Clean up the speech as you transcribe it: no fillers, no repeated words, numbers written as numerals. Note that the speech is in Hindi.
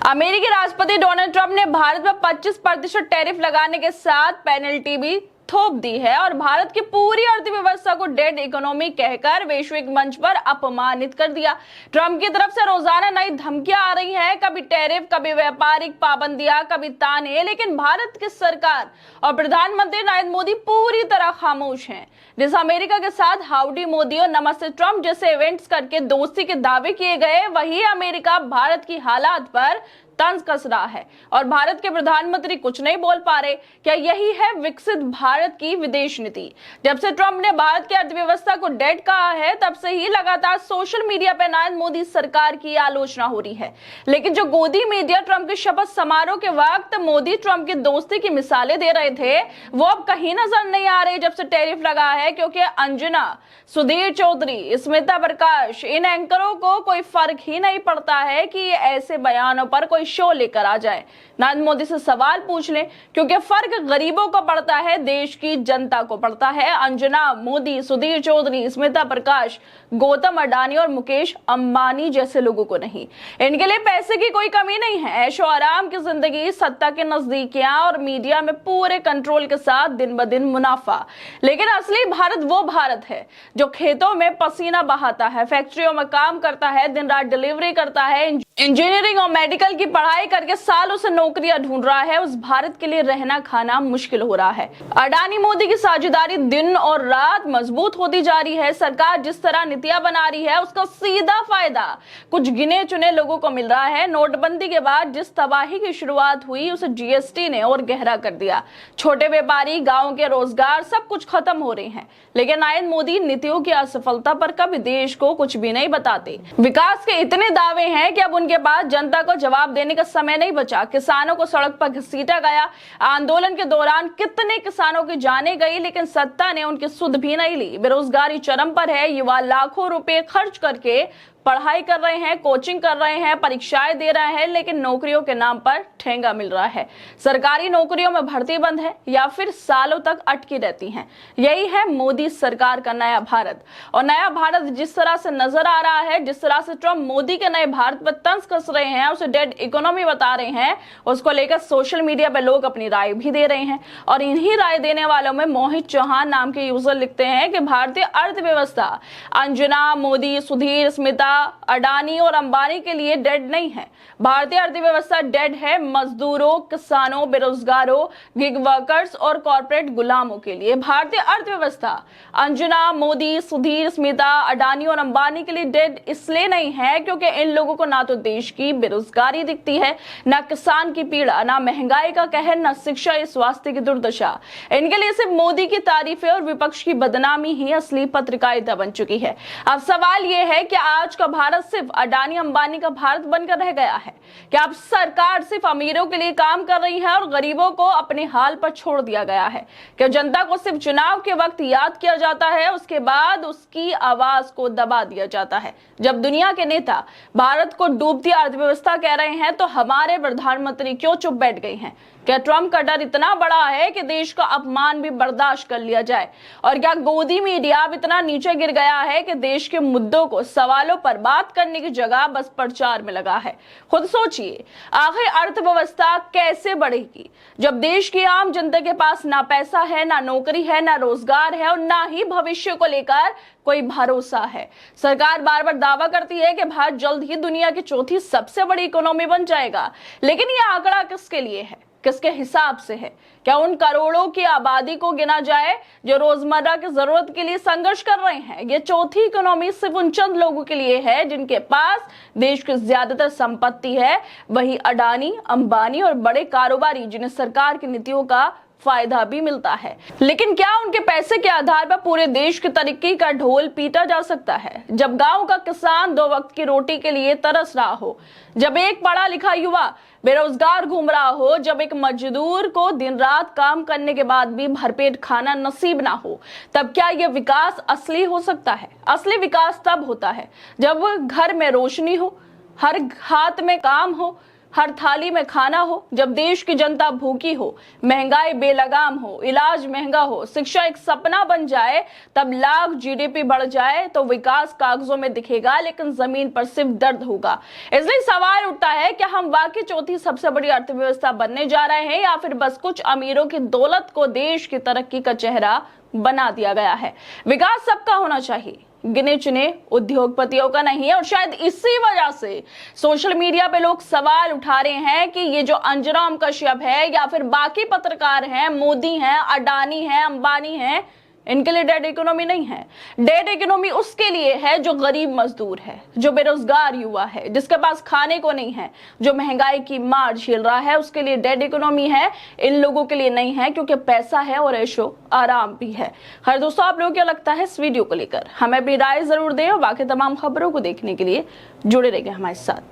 अमेरिकी राष्ट्रपति डोनाल्ड ट्रंप ने भारत पर 25% टैरिफ लगाने के साथ पेनल्टी भी थोप दी है और भारत की पूरी अर्थव्यवस्था को डेड इकोनॉमी कहकर वैश्विक मंच पर अपमानित कर दिया। ट्रंप की तरफ से रोजाना नई धमकियां आ रही हैं, कभी टैरिफ, कभी व्यापारिक पाबंदियां, कभी ताने, लेकिन भारत की सरकार और प्रधानमंत्री नरेंद्र मोदी पूरी तरह खामोश हैं। जिस अमेरिका के साथ हाउडी मोदी और नमस्ते ट्रंप जैसे इवेंट्स करके दोस्ती के दावे किए गए, वही अमेरिका भारत की हालात पर तंज कस रहा है और भारत के प्रधानमंत्री कुछ नहीं बोल पा रहे। क्या यही है विकसित भारत की विदेश नीति? जब से ट्रंप ने भारत की अर्थव्यवस्था को डेड कहा है, तब से ही लगातार सोशल मीडिया पर नरेंद्र मोदी सरकार की आलोचना हो रही है। लेकिन जो गोदी मीडिया ट्रंप के शपथ समारोह के वक्त मोदी ट्रंप की दोस्ती की मिसालें दे रहे थे, वो अब कहीं नजर नहीं आ रहे जब से टैरिफ लगा है, क्योंकि अंजना, सुधीर चौधरी, स्मिता प्रकाश, इन एंकरों को कोई फर्क ही नहीं पड़ता है कि ऐसे बयानों पर कोई शो लेकर आ जाए। नरेंद्र मोदी से सवाल पूछ लें, क्योंकि फर्क गरीबों को पड़ता है, देश की जनता को पड़ता है। अंजना, मोदी, सुधीर चौधरी, स्मिता प्रकाश, गौतम अडानी और मुकेश अंबानी जैसे लोगों को नहीं। इनके लिए पैसे की कोई कमी नहीं है। ऐशो आराम की जिंदगी, सत्ता के नजदीकियां और मीडिया में पूरे कंट्रोल के साथ दिन ब दिन मुनाफा। लेकिन असली भारत वो भारत है जो खेतों में पसीना बहाता है, फैक्ट्रियों में काम करता है, दिन रात डिलीवरी करता है, इंजीनियरिंग और मेडिकल की पढ़ाई करके सालों से नौकरियां ढूंढ रहा है। उस भारत के लिए रहना खाना मुश्किल हो रहा है। अडानी मोदी की साझेदारी दिन और रात मजबूत होती जा रही है। सरकार जिस तरह नीतियां बना रही है, उसका सीधा फायदा कुछ गिने चुने लोगों को मिल रहा है। नोटबंदी के बाद जिस तबाही की शुरुआत हुई, उसे जीएसटी ने और गहरा कर दिया। छोटे व्यापारी, गाँव के रोजगार, सब कुछ खत्म हो रहे हैं। लेकिन नरेंद्र मोदी नीतियों की असफलता पर कभी देश को कुछ भी नहीं बताते। विकास के इतने दावे हैं कि अब उनके पास जनता को जवाब देने का समय नहीं बचा। किसानों को सड़क पर घसीटा गया। आंदोलन के दौरान कितने किसानों की जानें गई, लेकिन सत्ता ने उनकी सुध भी नहीं ली। बेरोजगारी चरम पर है। युवा लाखों रुपए खर्च करके पढ़ाई कर रहे हैं, कोचिंग कर रहे हैं, परीक्षाएं दे रहे हैं, लेकिन नौकरियों के नाम पर ठेंगा मिल रहा है। सरकारी नौकरियों में भर्ती बंद है या फिर सालों तक अटकी रहती हैं। यही है मोदी सरकार का नया भारत। और नया भारत जिस तरह से नजर आ रहा है, जिस तरह से ट्रंप मोदी के नए भारत पर तंज कस रहे हैं, उसे डेड इकोनॉमी बता रहे हैं, उसको लेकर सोशल मीडिया पर लोग अपनी राय भी दे रहे हैं। और इन्हीं राय देने वालों में मोहित चौहान नाम के यूजर लिखते हैं कि भारतीय अर्थव्यवस्था अंजना, मोदी, सुधीर, स्मिता, अडानी और अंबानी के लिए डेड नहीं है। भारतीय अर्थव्यवस्था डेड है मजदूरों, किसानों, बेरोजगारों, गिग वर्कर्स और कॉर्पोरेट गुलामों के लिए। भारतीय अर्थव्यवस्था अंजना, मोदी, सुधीर, स्मिता, अडानी और अंबानी के लिए डेड इसलिए नहीं है क्योंकि इन लोगों को ना तो देश की बेरोजगारी दिखती है, ना किसान की पीड़ा, ना महंगाई का कहर, ना शिक्षा या स्वास्थ्य की दुर्दशा। इनके लिए सिर्फ मोदी की तारीफें और विपक्ष की बदनामी ही असली पत्रकारिता बन चुकी है। अब सवाल यह है कि आज का भारत सिर्फ अडानी अंबानी का भारत बनकर रह गया है? क्या अब सरकार सिर्फ अमीरों के लिए काम कर रही है और गरीबों को अपने हाल पर छोड़ दिया गया है? क्या जनता को सिर्फ चुनाव के वक्त याद किया जाता है, उसके बाद उसकी आवाज को दबा दिया जाता है? जब दुनिया के नेता भारत को डूबती अर्थव्यवस्था कह रहे हैं, तो हमारे प्रधानमंत्री क्यों चुप बैठ गए हैं? क्या ट्रंप का डर इतना बड़ा है कि देश का अपमान भी बर्दाश्त कर लिया जाए? और क्या गोदी मीडिया अब इतना नीचे गिर गया है कि देश के मुद्दों को, सवालों पर बात करने की जगह बस प्रचार में लगा है? खुद सोचिए, आखिर अर्थव्यवस्था कैसे बढ़ेगी जब देश की आम जनता के पास ना पैसा है, ना नौकरी है, ना रोजगार है और ना ही भविष्य को लेकर कोई भरोसा है? सरकार बार बार दावा करती है कि भारत जल्द ही दुनिया की चौथी सबसे बड़ी इकोनॉमी बन जाएगा, लेकिन यह आंकड़ा किसके लिए है, किसके हिसाब से है? क्या उन करोड़ों की आबादी को गिना जाए जो रोजमर्रा की जरूरत के लिए संघर्ष कर रहे हैं? ये चौथी इकोनॉमी सिर्फ उन चंद लोगों के लिए है जिनके पास देश की ज्यादातर संपत्ति है, वही अडानी, अंबानी और बड़े कारोबारी जिन्हें सरकार की नीतियों का फायदा भी मिलता है। लेकिन क्या उनके पैसे के आधार पर पूरे देश की तरक्की का ढोल पीटा जा सकता है? जब गांव का किसान 2 वक्त की रोटी के लिए तरस रहा हो, जब एक पढ़ा लिखा युवा बेरोजगार घूम रहा हो, जब एक मजदूर को दिन रात काम करने के बाद भी भरपेट खाना नसीब ना हो, तब क्या यह विकास असली हो सकता है? असली विकास तब होता है जब घर में रोशनी हो, हर हाथ में काम हो, हर थाली में खाना हो, जब देश की जनता भूखी हो, महंगाई बेलगाम हो, इलाज महंगा हो, शिक्षा एक सपना बन जाए, तब लाख जीडीपी बढ़ जाए तो विकास कागजों में दिखेगा लेकिन जमीन पर सिर्फ दर्द होगा। इसलिए सवाल उठता है कि हम वाकई चौथी सबसे बड़ी अर्थव्यवस्था बनने जा रहे हैं या फिर बस कुछ अमीरों की दौलत को देश की तरक्की का चेहरा बना दिया गया है। विकास सबका होना चाहिए, गिने चुने उद्योगपतियों का नहीं है। और शायद इसी वजह से सोशल मीडिया पे लोग सवाल उठा रहे हैं कि ये जो अंजना कश्यप है या फिर बाकी पत्रकार हैं, मोदी हैं, अडानी हैं, अंबानी हैं, इनके लिए डेड इकोनॉमी नहीं है। डेड इकोनॉमी उसके लिए है जो गरीब मजदूर है, जो बेरोजगार युवा है, जिसके पास खाने को नहीं है, जो महंगाई की मार झेल रहा है, उसके लिए डेड इकोनॉमी है। इन लोगों के लिए नहीं है, क्योंकि पैसा है और ऐशो आराम भी है। हर दोस्तों, आप लोगों को क्या लगता है इस वीडियो को लेकर? हमें अपनी राय जरूर दें और बाकी तमाम खबरों को देखने के लिए जुड़े रहिए हमारे साथ।